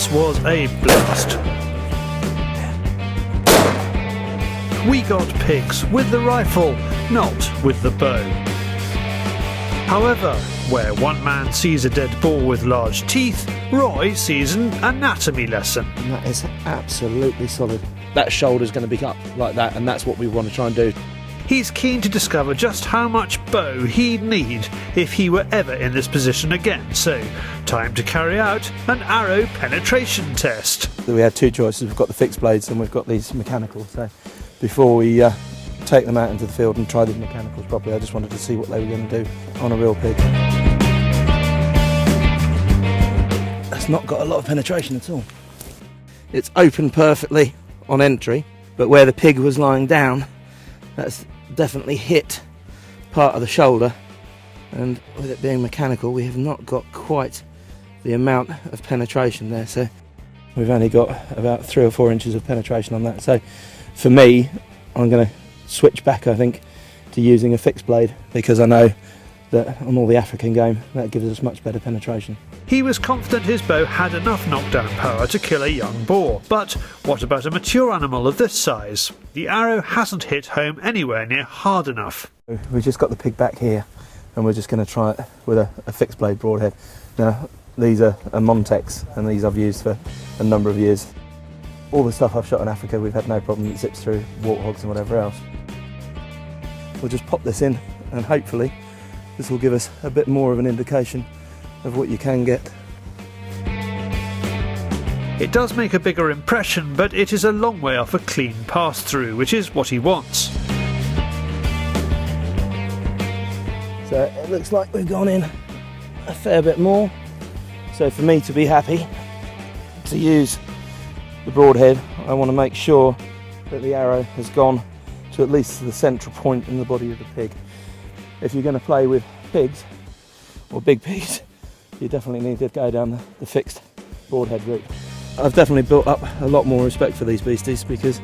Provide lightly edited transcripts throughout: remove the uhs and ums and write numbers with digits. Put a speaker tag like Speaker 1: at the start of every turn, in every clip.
Speaker 1: This was a blast. We got pigs with the rifle, not with the bow. However, where one man sees a dead boar with large teeth, Roy sees an anatomy lesson.
Speaker 2: And that is absolutely solid. That shoulder's going to be up like that, and that's what we want to try and do.
Speaker 1: He's keen to discover just how much bow he'd need if he were ever in this position again, so time to carry out an arrow penetration test.
Speaker 2: We had two choices. We've got the fixed blades and we've got these mechanical. So before we take them out into the field and try these mechanicals properly, I just wanted to see what they were going to do on a real pig. That's not got a lot of penetration at all. It's open perfectly on entry, but where the pig was lying down, that's definitely hit part of the shoulder, and with it being mechanical we have not got quite the amount of penetration there, so we've only got about 3 or 4 inches of penetration on that. So for me, I'm going to switch back, I think, to using a fixed blade, because I know that on all the African game that gives us much better penetration.
Speaker 1: He was confident his bow had enough knockdown power to kill a young boar, but what about a mature animal of this size? The arrow hasn't hit home anywhere near hard enough.
Speaker 2: We've just got the pig back here and we're just going to try it with a fixed blade broadhead. Now these are Montex and these I've used for a number of years. All the stuff I've shot in Africa we've had no problem, it zips through warthogs and whatever else. We'll just pop this in and hopefully this will give us a bit more of an indication of what you can get.
Speaker 1: It does make a bigger impression, but it is a long way off a clean pass through, which is what he wants.
Speaker 2: So it looks like we've gone in a fair bit more. So for me to be happy to use the broadhead, I want to make sure that the arrow has gone to at least the central point in the body of the pig. If you're going to play with pigs, or big pigs, you definitely need to go down the fixed broadhead route. I've definitely built up a lot more respect for these beasties, because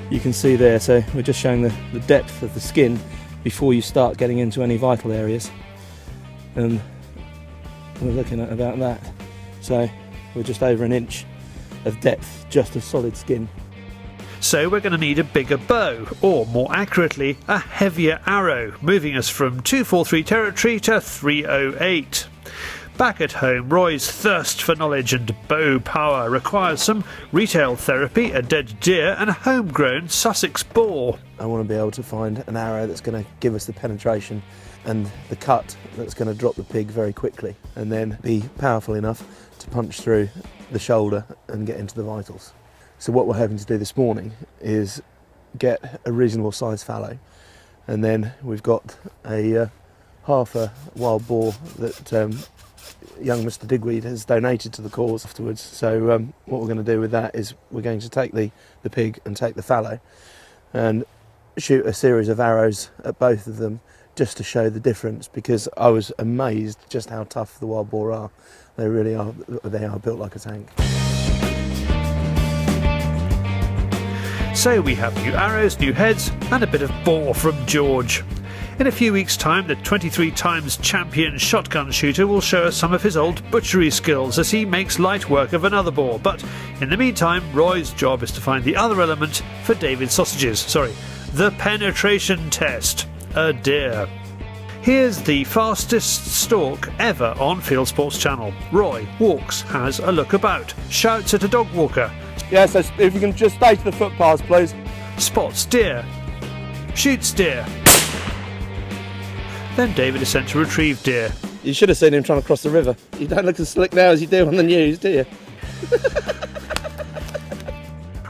Speaker 2: you can see there, so we're just showing the depth of the skin before you start getting into any vital areas, and we're looking at about that. So we're just over an inch of depth, just of solid skin.
Speaker 1: So we're going to need a bigger bow, or more accurately, a heavier arrow, moving us from 243 territory to 308. Back at home, Roy's thirst for knowledge and bow power requires some retail therapy, a dead deer and a homegrown Sussex boar.
Speaker 2: I want to be able to find an arrow that's going to give us the penetration and the cut that's going to drop the pig very quickly, and then be powerful enough to punch through the shoulder and get into the vitals. So what we're hoping to do this morning is get a reasonable size fallow, and then we've got a half a wild boar that young Mr Digweed has donated to the cause afterwards. So what we're going to do with that is we're going to take the pig and take the fallow and shoot a series of arrows at both of them, just to show the difference, because I was amazed just how tough the wild boar are. They really are, they are built like a tank.
Speaker 1: So we have new arrows, new heads, and a bit of boar from George. In a few weeks' time, the 23 times champion shotgun shooter will show us some of his old butchery skills as he makes light work of another boar. But in the meantime, Roy's job is to find the other element for David's sausages. The penetration test. A deer. Here's the fastest stalk ever on Fieldsports Channel. Roy walks, has a look about, shouts at a dog walker.
Speaker 2: Yes, yeah, so if you can just stay to the footpaths, please.
Speaker 1: Spots deer. Shoots deer. Then David is sent to retrieve deer.
Speaker 2: You should have seen him trying to cross the river. You don't look as slick now as you do on the news, do you?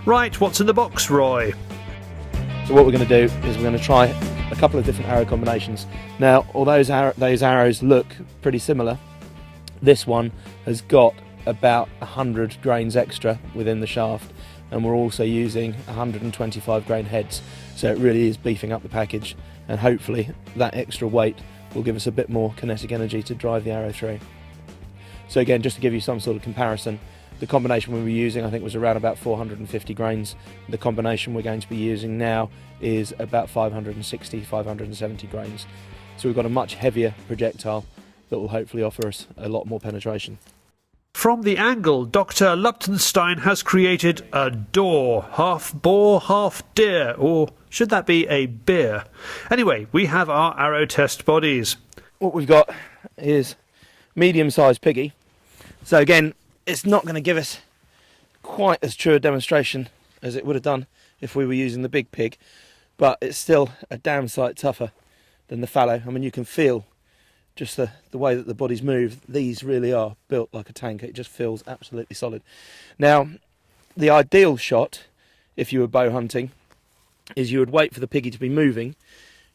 Speaker 1: Right, what's in the box, Roy?
Speaker 2: So what we're going to do is we're going to try a couple of different arrow combinations. Now, although those arrows look pretty similar, this one has got about 100 grains extra within the shaft, and we're also using 125 grain heads, so it really is beefing up the package, and hopefully that extra weight will give us a bit more kinetic energy to drive the arrow through. So again, just to give you some sort of comparison, the combination we were using I think was around about 450 grains. The combination we're going to be using now is about 560, 570 grains. So we've got a much heavier projectile that will hopefully offer us a lot more penetration.
Speaker 1: From the angle, Dr Luptonstein has created a door, half boar, half deer, or should that be a beer? Anyway, we have our arrow test bodies.
Speaker 2: What we've got is medium-sized piggy. So again, it's not going to give us quite as true a demonstration as it would have done if we were using the big pig, but it's still a damn sight tougher than the fallow. I mean, you can feel just the way that the bodies move. These really are built like a tank. It just feels absolutely solid. Now, the ideal shot, if you were bow hunting, is you would wait for the piggy to be moving,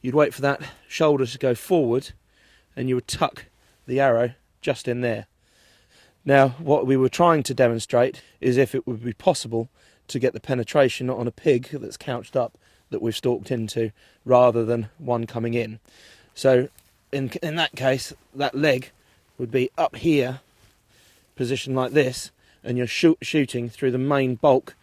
Speaker 2: you'd wait for that shoulder to go forward, and you would tuck the arrow just in there. Now, what we were trying to demonstrate is if it would be possible to get the penetration on a pig that's couched up that we've stalked into, rather than one coming in. So in that case, that leg would be up here, positioned like this, and you're shooting through the main bulk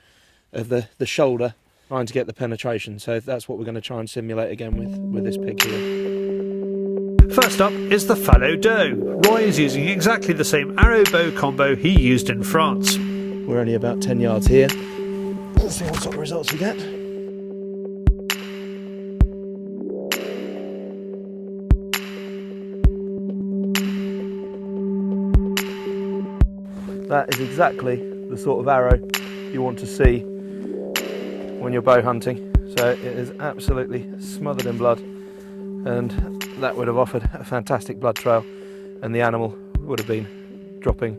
Speaker 2: of the shoulder, trying to get the penetration. So that's what we're going to try and simulate again with this pig here.
Speaker 1: First up is the fallow doe. Roy is using exactly the same arrow bow combo he used in France.
Speaker 2: We're only about 10 yards here. Let's see what sort of results we get. That is exactly the sort of arrow you want to see when you're bow hunting. So it is absolutely smothered in blood, and that would have offered a fantastic blood trail, and the animal would have been dropping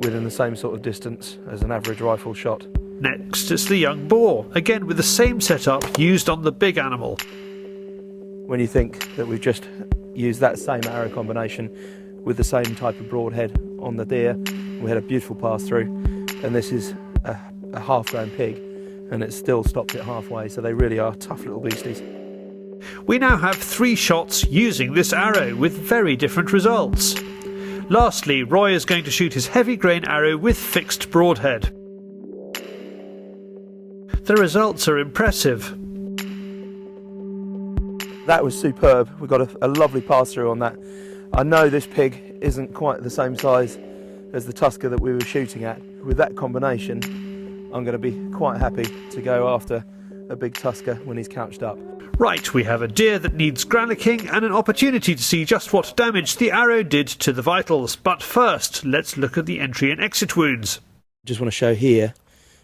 Speaker 2: within the same sort of distance as an average rifle shot.
Speaker 1: Next is the young boar, again with the same setup used on the big animal.
Speaker 2: When you think that we've just used that same arrow combination with the same type of broadhead on the deer, we had a beautiful pass through, and this is a half-grown pig, and it still stopped it halfway, so they really are tough little beasties.
Speaker 1: We now have 3 shots using this arrow with very different results. Lastly, Roy is going to shoot his heavy grain arrow with fixed broadhead. The results are impressive.
Speaker 2: That was superb. We got a lovely pass through on that. I know this pig isn't quite the same size as the tusker that we were shooting at. With that combination, I'm going to be quite happy to go after a big tusker when he's couched up.
Speaker 1: Right, we have a deer that needs granicking and an opportunity to see just what damage the arrow did to the vitals. But first, let's look at the entry and exit wounds.
Speaker 2: Just want to show here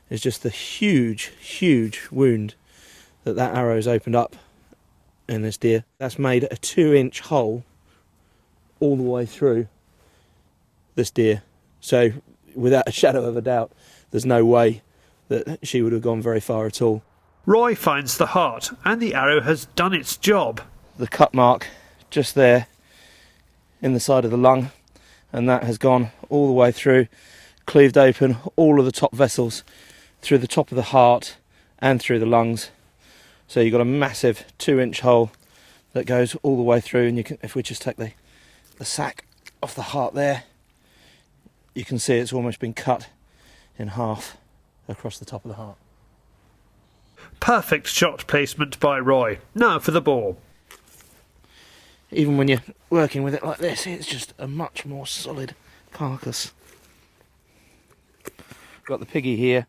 Speaker 2: is just the huge wound that arrow's opened up in this deer. That's made a 2-inch hole all the way through this deer. So without a shadow of a doubt, there's no way that she would have gone very far at all.
Speaker 1: Roy finds the heart, and the arrow has done its job.
Speaker 2: The cut mark just there in the side of the lung, and that has gone all the way through, cleaved open all of the top vessels through the top of the heart and through the lungs. So you've got a massive 2-inch hole that goes all the way through, and you can, if we just take the sac off the heart there, you can see it's almost been cut in half across the top of the heart.
Speaker 1: Perfect shot placement by Roy. Now for the boar.
Speaker 2: Even when you're working with it like this, it's just a much more solid carcass. Got the piggy here,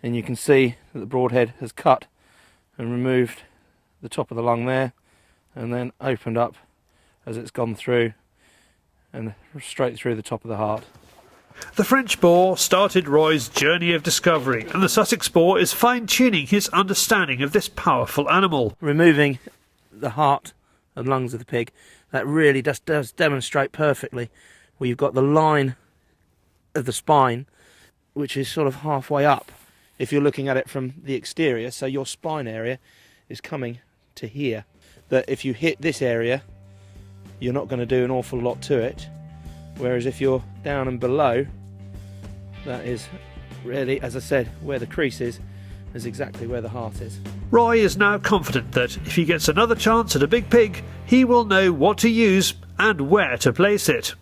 Speaker 2: and you can see that the broadhead has cut and removed the top of the lung there, and then opened up as it's gone through and straight through the top of the heart.
Speaker 1: The French boar started Roy's journey of discovery, and the Sussex boar is fine-tuning his understanding of this powerful animal.
Speaker 2: Removing the heart and lungs of the pig, that really does demonstrate perfectly where you've got the line of the spine, which is sort of halfway up if you're looking at it from the exterior. So your spine area is coming to here. That if you hit this area, you're not going to do an awful lot to it. Whereas if you're down and below, that is really, as I said, where the crease is exactly where the heart is.
Speaker 1: Roy is now confident that if he gets another chance at a big pig, he will know what to use and where to place it.